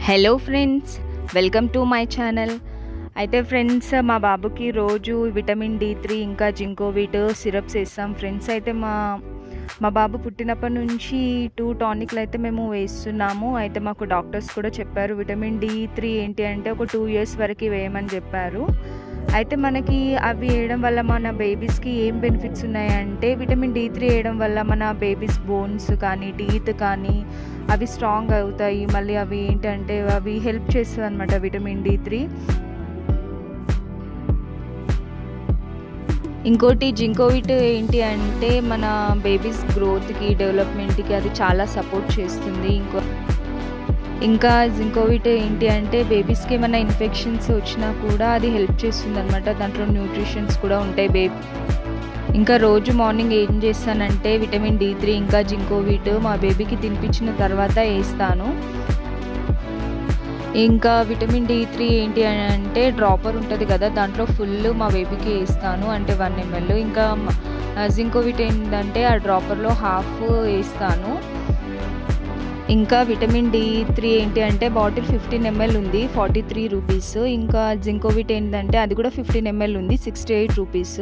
Hello friends, welcome to my channel. అయితే friends, మా బాబుకి రోజు విటమిన్ D3 ఇంకా జింకోవిట్ సిరప్స్ వేస్తాం ఫ్రెండ్స్. అయితే మా బాబు పుట్టినప్పటి నుంచి 2 టానిక్లు అయితే మేము వేస్తున్నాము. అయితే మాకు డాక్టర్స్ కూడా చెప్పారు విటమిన్ D3 ఏంటి అంటే ఒక 2 ఇయర్స్ వరకు వేయమని చెప్పారు. అయితే మనకి అవి వేయడం వల్ల మన బేబీస్కి ఏం బెనిఫిట్స్ ఉన్నాయంటే, విటమిన్ D3 వేయడం వల్ల మన బేబీస్ బోన్స్ కానీ టీత్ కానీ అవి స్ట్రాంగ్ అవుతాయి. మళ్ళీ అవి ఏంటంటే అవి హెల్ప్ చేస్తుంది అనమాట విటమిన్ D3. ఇంకోటి జింకోవిట్ ఏంటి అంటే మన బేబీస్ గ్రోత్కి డెవలప్మెంట్కి అది చాలా సపోర్ట్ చేస్తుంది. ఇంకా జింకోవిట్ ఏంటి అంటే బేబీస్కి ఏమైనా ఇన్ఫెక్షన్స్ వచ్చినా కూడా అది హెల్ప్ చేస్తుంది అనమాట. దాంట్లో న్యూట్రిషన్స్ కూడా ఉంటాయి. ఇంకా రోజు మార్నింగ్ ఏం చేస్తానంటే విటమిన్ D3 ఇంకా జింకోవిట్ మా బేబీకి తినిపించిన తర్వాత వేస్తాను. ఇంకా విటమిన్ D3 ఏంటి అంటే డ్రాపర్ ఉంటుంది కదా, దాంట్లో ఫుల్ మా బేబీకి వేస్తాను, అంటే 1 ml. ఇంకా జింకోవిట్ ఏంటంటే ఆ డ్రాపర్లో హాఫ్ వేస్తాను. ఇంకా విటమిన్ D3 ఏంటి అంటే బాటిల్ 15 ml ఉంది, 43 రూపీస్. ఇంకా జింకోవిట్ ఏంటంటే అది కూడా 15 ml ఉంది, 68 రూపీస్.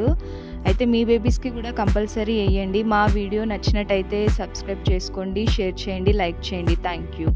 అయితే మీ బేబీస్కి కూడా కంపల్సరీ వేయండి. మా వీడియో నచ్చినట్టయితే సబ్స్క్రైబ్ చేసుకోండి, షేర్ చేయండి, లైక్ చేయండి. Thank you.